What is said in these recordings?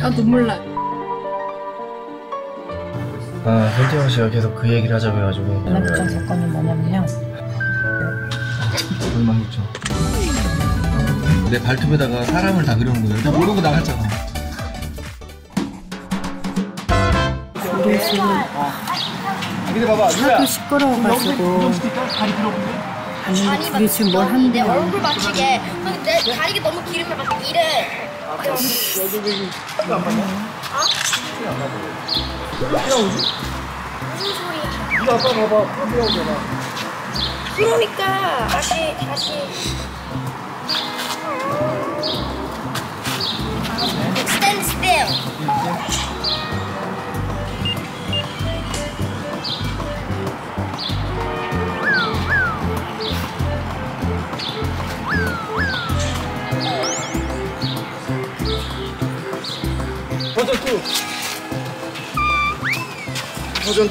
아 눈물 나. 아, 손태영 씨가 계속 그 얘기를 하자고 해가지고. 연락장 사건이 뭐냐면요. 엉망이죠. 내 발톱에다가 사람을 다 그려놓은 거예요. 나 모르고 나갔잖아. 우리 지금 하도 시끄러워가지고 아니 우리 지금 뭘 하는데 얼굴 맞추게. 내 다리가 너무 기름에 막 이래. 무슨 소리야? 이거 아빠 봐봐. 프로비오잖아. 그러니까 다시 stand still. 버전 2. 버전 2.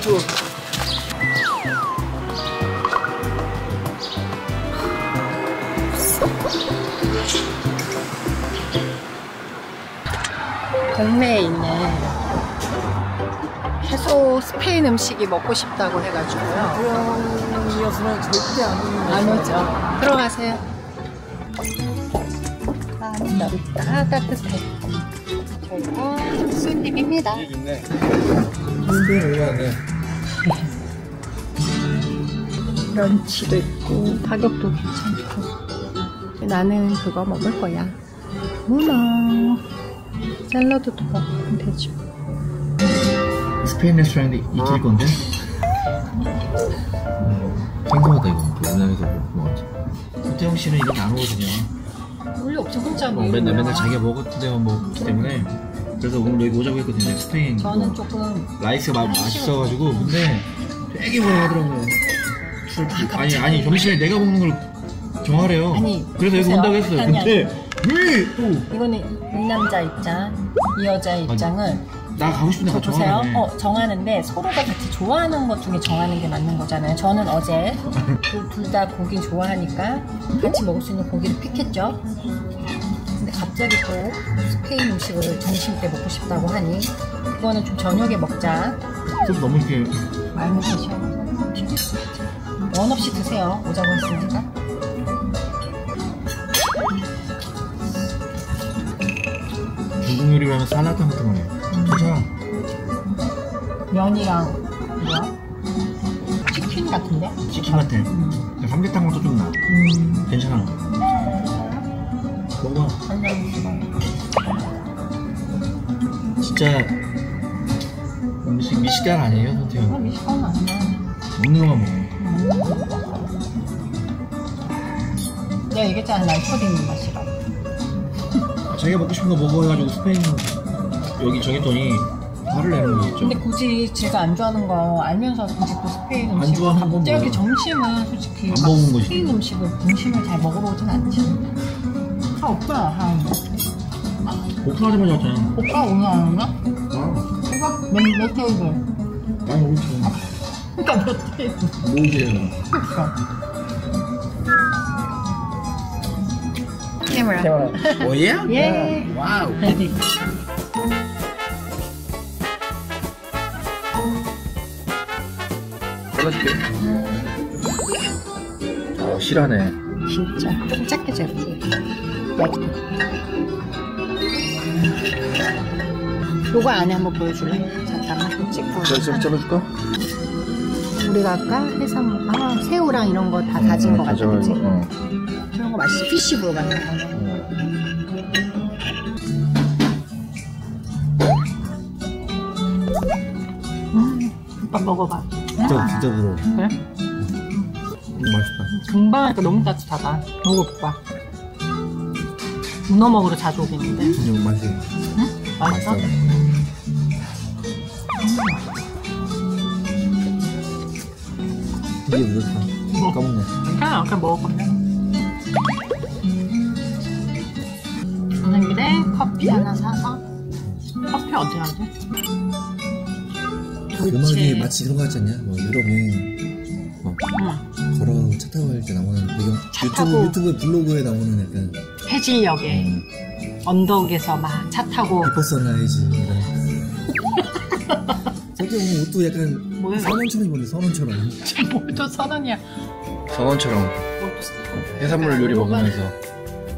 동네에 있는 해소 스페인 음식이 먹고 싶다고 해가지고요. 그런 이었으면 절대 안 오죠. 들어가세요. 넓다 따뜻해. 그리고 손님입니다. 좋네. 근데 올라가네. 런치도 있고 가격도 괜찮고. 나는 그거 먹을 거야. 문어. 샐러드도 먹으면 되죠. 스페인 레스토랑인데 이틀 건데? 생소하다 이거. 우리나라에서 먹었지. 손태영 씨는 이렇게 안 오거든요. 원래 없지 혼자 먹어요. 맨날 자기가 먹었던 데만 먹기 때문에. 그래서 오늘 여기 오자고 했거든요. 스페인. 저는 조금 라이스가 맛있어가지고. 근데 되게 뭐라하더라고요. 아니 점심에 내가 먹는 걸 정하래요. 아니, 그래서 여기 보세요. 온다고 했어요. 아니, 근데 왜 또? 이거는 이 남자 입장, 이 여자 입장은 나 가고 싶은데 같이 보세요. 정하네. 정하는데 서로가 같이 좋아하는 것 중에 정하는 게 맞는 거잖아요. 저는 어제 둘 다 고기 좋아하니까 같이 먹을 수 있는 고기를 픽했죠. 근데 갑자기 또 스페인 음식을 점심 때 먹고 싶다고 하니 그거는 좀 저녁에 먹자. 좀 너무 이렇게 많이 드셔. 원 없이 드세요. 오자고 했으니까. 중국 요리라면 살라드 같은 거네. 괜찮아. 면이랑 뭐야? 치킨 같은데? 치킨 같아. 삼계탕 것도 좀 나. 괜찮아. 먹어. 진짜 음식 미식가는 아니에요, 손태영? 미식가는 아니야. 먹는 것만 먹어. 내가 얘기했잖아, 난 초딩 맛이라고. 자기가 먹고 싶은 거 먹어 해가지고 스페인 여기 정했더니 화를 내는 거겠죠. 근데 굳이 제가 안 좋아하는 거 알면서 굳이 또 스페인 안 음식을 좋아하는 건 갑자기 뭐야? 점심은 솔직히 안 먹은 거지. 스페인 음식을 잘 먹으러 오진 않지. 오빠 오픈하자마자 왔잖아. 오빠 오늘 안 오나? 오빠 몇 테이블? 많이 오르죠. 그러니까 몇 테이블? 모으세요. 그러니까 카메라. 오예? 예. 와우. 잘라줄게. 실하네. 진짜 좀 작게 잘라줘야 돼. 요거 안에 한번 보여줄래? 잠깐만 찍고. 잘라줄까? 우리가 아까 해산 새우랑 이런 거 다 다진 거 같아, 그치? 그런 거 맛있어. 피쉬볼 같은 거. 오빠 먹어봐. 진짜 부러워. 그래? 맛있다. 금방 하니까 너무 따뜻하다. 먹어봐. 문어 먹으러 자주 오겠는데. 이거 맛있어. 응? 맛있어? 이게 무섭다. 까먹네. 괜찮아, 그냥 먹어보면. 가는 길에 커피 하나 사서. 커피 어디 하지? 음악이 마치 그런 거 같지 않냐? 뭐 유럽에 걸어 차 타고 갈 때 나오는 배경 차 타고. 유튜브 블로그에 나오는 약간 해질녘에 언덕에서 막 차 타고 이뻤었나야지. 저기 오늘 옷도 약간 뭐야? 선원처럼 입었네. 선원처럼. 뭘또 선언이야. 선원처럼 해산물 요리 먹으면서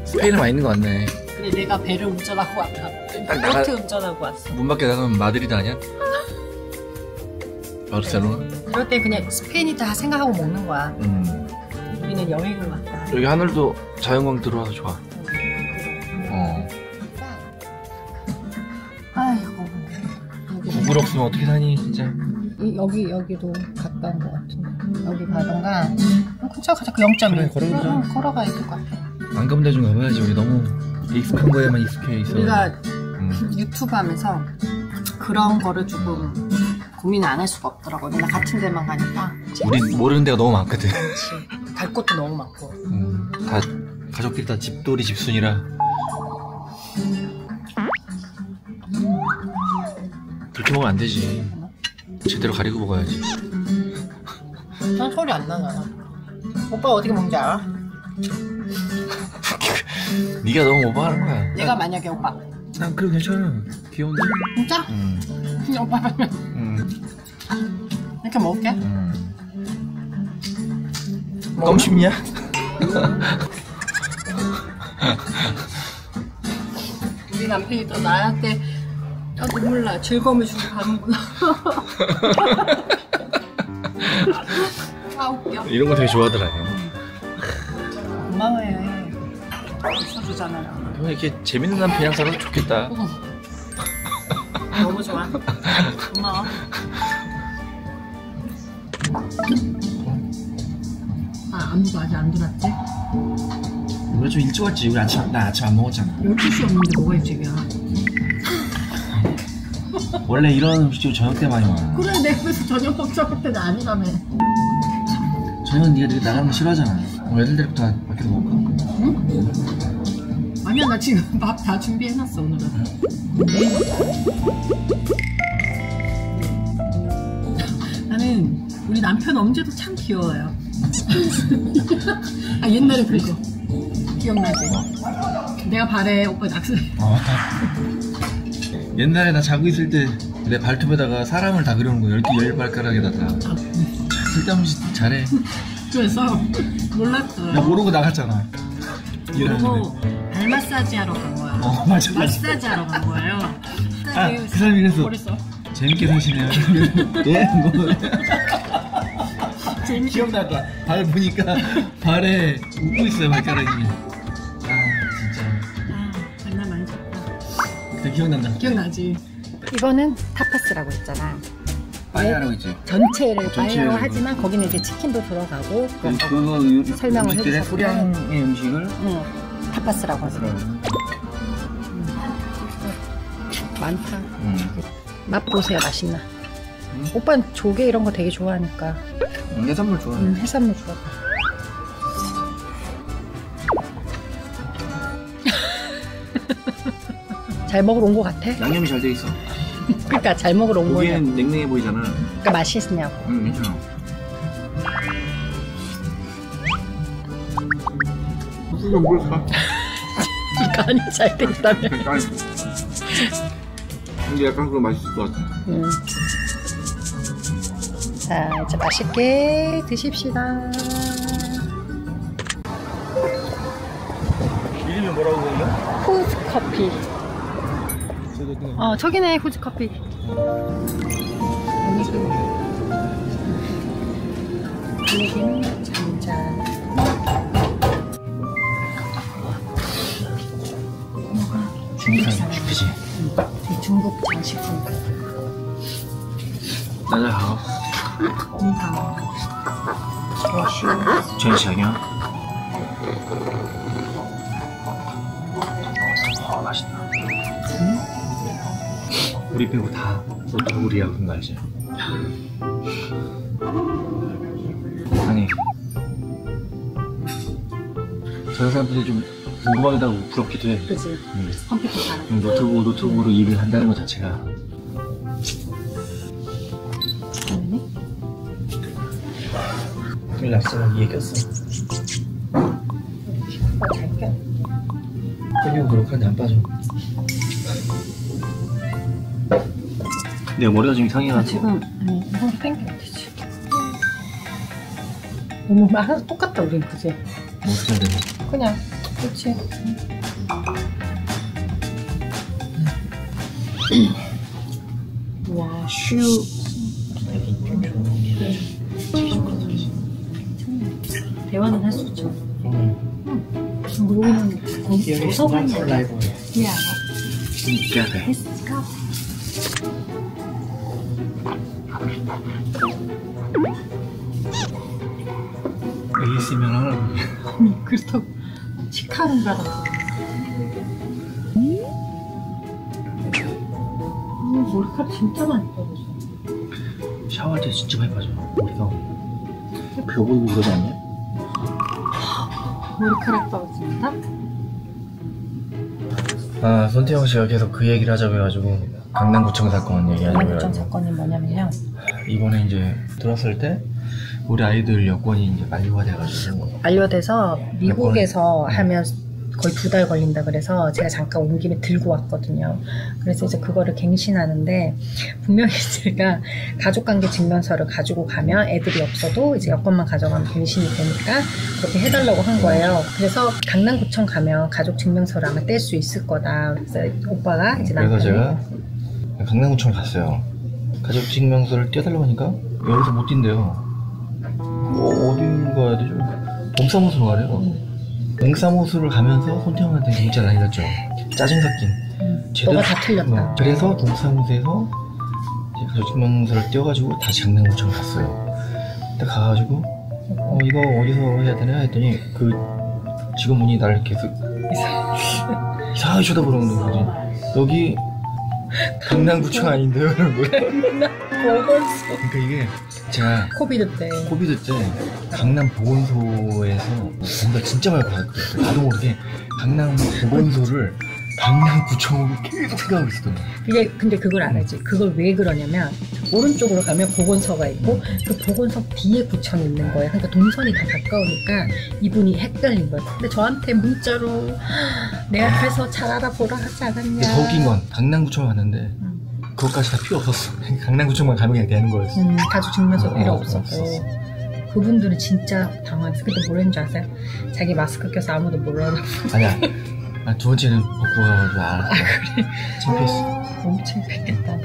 스페인에 많이 있는 거 같네. 그래 내가 배를 운전하고 왔다. 나가- 보트 운전하고 왔어. 문 밖에 나가면 마드리드 아니야? 바르셀로나? 그럴 때 그냥 스페인이다 생각하고 먹는 거야. 우리는 여행을 왔다. 여기 하늘도 자연광 들어와서 좋아. 아이고. 물 없으면 어떻게 사니 진짜. 여기도 가까운 것 같은데. 여기 가던가. 근처 가자. 그 0.1. 그래, 걸어보자. 걸어가야 될 것 같아. 안 가본 데 좀 가봐야지. 우리 너무 익숙한 거에만 익숙해 있어. 우리가 유튜브 하면서 그런 거를 조금 고민을 안 할 수가 없더라고. 맨날 같은 데만 가니까. 우리 모르는 데가 너무 많거든. 그치. 갈 곳도 너무 많고. 다 가족끼리 다 집돌이 집순이라. 그렇게 먹으면 안 되지. 제대로 가리고 먹어야지. 난 소리 안 나잖아. 오빠 어떻게 먹는지 알아? 네가 너무 오버하는 거야. 내가 만약에 오빠 난 그래도 괜찮아. 귀여운데? 진짜? 그냥 오빠 하면 이렇게 먹을게. 너무 쉽냐? 우리 남편이 또 나한테 눈물 나. 즐거움을 주고 가는구나. 아 웃겨. 이런 거 되게 좋아하더라. 고마워해. 웃어주잖아요. 형 이렇게 재밌는 남편이랑 살아도 좋겠다. 너무 좋아. 고마워. 아무도 아직 안 들어왔지? 우리 좀 일찍 왔지. 우리 나 아침 안 먹었잖아. 12시 없는데 뭐가 일찍이야? 원래 이런 음식이 저녁 때 많이 와. 그래 내 그래서 저녁 먹자고 했더니 아니라며. 저녁은 네가 되게 나가는 거 싫어하잖아. 애들 데리고 다 밖에서 먹을까? 응? 아니야 나 지금 밥 다 준비해놨어 오늘은. 나는 우리 남편 엄지도 참 귀여워요. 아 옛날에 그거 기억나지? 내가 발에 오빠 낙서. 옛날에 나 자고 있을 때 내 발톱에다가 사람을 다 그려놓은 거야. 이렇게 열 발가락에다 다. 쓸데없이 잘해. 그래서 몰랐어. 나 모르고 나갔잖아. 그리고 발 마사지 하러 간 거야. 맞아. 마사지 하러 간 거예요. 그 사람이 그래서 그랬어. 재밌게 사시네요. 예? 뭐. 기억나다. 발 보니까 발에 웃고 있어요, 발가락이. 진짜. 장난 많이 쳤다. 그때 기억난다. 기억나지? 이거는 타파스라고 했잖아. 빠이야라고 했지. 전체를 전체를 빠이야라고 하지만 거기는 이제 치킨도 들어가고 그거 설명을 해주셨고 소량의 음식을 타파스라고 하더라고. 많다. 맛 보세요. 맛있나? 오빠는 조개 이런 거 되게 좋아하니까. 해산물 좋아. 해산물 좋아. 잘 먹으러 온 거 같아? 양념이 잘 돼 있어. 그러니까 잘 먹으러 온 거야. 고기는 냉랭해 보이잖아. 그러니까 맛있냐고. 괜찮아. 이거 뭘까? 간이 잘 돼 있다며. 근데 약간 그거 맛있을 것 같아. 자, 이제 맛있게 드십시다. 이름이 뭐라고 그러냐? 후즈 커피. 저기네 후즈 커피. 여기는 잔잔. 중국산 죽이지. 중국 장식품. 나는 하고. 전시장이야. 맛있다. 우리 빼고 다 노트북이야. 그런 거 알지? 아니 저런 사람들이 좀 궁금하기도 하고 부럽기도 해. 그치. 컴퓨터 잘하고. 노트북으로 일을 한다는 것 자체가. 큰일 났어. 얘기했어. 잘 껴. 땡기고 그렇게 안 빠져. 내 머리가 지금 이상해가지고. 지금 이건 땡기면 되지. 너무 하나 똑같다 우린 그지? 뭐 어떻게 해야 되나? 그냥 그렇지. 와 슈. 여기 좀 좋은 게 대화는 할 수 있죠. 여기는 도서관이야. 야, 진짜 돼. Let's go. ASMR 하라고. 그렇다고 치카른가라고. 머리카락 진짜 많이 빠졌어. 샤워할 때 진짜 많이 빠져. 머리가 벼 보이고 그러지 않냐? 머리카락 빠졌습니다. 아, 손태영 씨가 계속 그 얘기를 하자고 해가지고 강남구청 사건 얘기하자고 강남구청 해가지고 사건이 뭐냐면요. 이번에 이제 들었을 때 우리 아이들 여권이 이제 만료가 돼가지고 완료돼서 미국에서 하면 거의 2달 걸린다 그래서 제가 잠깐 온 김에 들고 왔거든요. 그래서 이제 그거를 갱신하는데 분명히 제가 가족관계 증명서를 가지고 가면 애들이 없어도 이제 여권만 가져가면 갱신이 되니까 그렇게 해달라고 한 거예요. 그래서 강남구청 가면 가족 증명서를 아마 뗄 수 있을 거다. 그래서 오빠가 이제 그래서 남편이 제가 강남구청 갔어요. 가족 증명서를 떼달라고 하니까 여기서 못 뛴대요. 어디 가야 되죠? 동사무소로 가래요. 동사무소를 가면서 손태형한테 문자를 날렸죠. 짜증 섞인. 너가 다 틀렸다. 그래서 동사무소에서 이제 가족증명서를 떼어가지고 다시 강남구청 갔어요. 딱 가가지고 이거 어디서 해야 되나 했더니 그 직원분이 나를 계속 이상하게 쳐다보는 거지. 여기 강남구청 아닌데요? 이런 거예요. 그러니까 이게 제가 코비드 때 강남 보건소에서 뭔가 진짜 많이 받았거든요. 나도 모르게 강남 보건소를 강남구청으로 계속 생각하고 있었던 거야. 근데 그걸 알아야지. 그걸 왜 그러냐면 오른쪽으로 가면 보건소가 있고 그 보건소 뒤에 구청이 있는 거예요. 그러니까 동선이 다 가까우니까 이분이 헷갈린 거예요. 근데 저한테 문자로 내 앞에서 잘 알아보라 하지 않았냐. 더 웃긴 건 강남구청 갔는데 그것까지 다 필요 없었어. 강남구청만 가면 그냥 되는 거였어. 가족 증명서 필요 없었고 없었어. 그분들은 진짜 당황했어. 근데 뭐랬는 줄 아세요? 자기 마스크 껴서 아무도 몰라라고. 아니야. 두 번째는 벗고 가가지고 알았어. 그래? 창피했어. 너무 창피했겠다.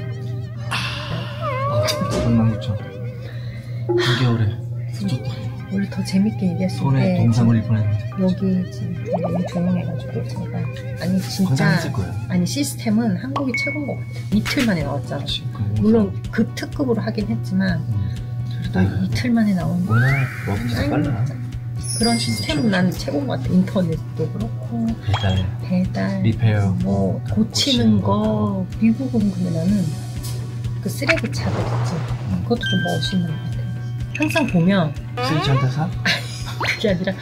강남구청 9개월에 스쳤다. 원래 더 재밌게 얘기했을 손에 때 동상을 입고 했는데 여기 지금 너무 조용해가지고 제가 아니 진짜 건강했을 거야. 아니 시스템은 한국이 최고인 것 같아. 이틀 만에 나왔잖아. 물론 그 특급으로 하긴 했지만 이틀 만에 나온 거. 우리나라 뭐가 진짜 빨라. 그런 시스템은 난 최고인 것 같아. 인터넷도 그렇고 배달 리페어 뭐 고치는 거. 미국은 근데 나는 그 쓰레기 차가 있지. 그것도 좀 멋있는 것 같아. 항상 보면 쓰레기 한테 사? 그게 아니라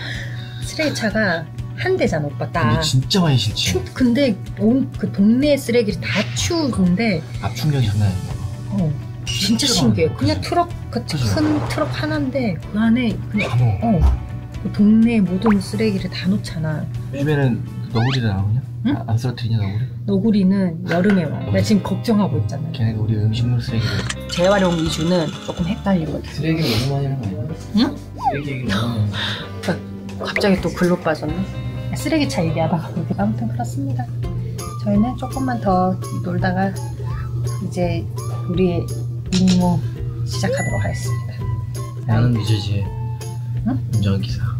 쓰레기차가 한 대잖아 오빠 딱. 근데 진짜 많이 싫지. 근데 온 그 동네 쓰레기를 다 치우는데 압축력이 장난 아니야. 진짜 신기해. 그냥 트럭 같이 큰 트럭 하나인데 그 안에 그냥 그 동네 모든 쓰레기를 다 놓잖아. 요즘에는 너구리도 나오냐? 응? 안 쓰러뜨리냐 너구리? 너구리는 여름에 와. 나 지금 걱정하고 있잖아. 걔네가 우리 음식물 쓰레기를 재활용 위주는 조금 헷갈리거든. 쓰레기 너무 많이 하는 거 아니야? 응? 쓰레기 얘기 너무 많이 갑자기 또 글로 빠졌네. 쓰레기차 얘기하다가 아무튼 그렇습니다. 저희는 조금만 더 놀다가 이제 우리의 임무 시작하도록 하겠습니다. 나는 이제지 응? 운전기사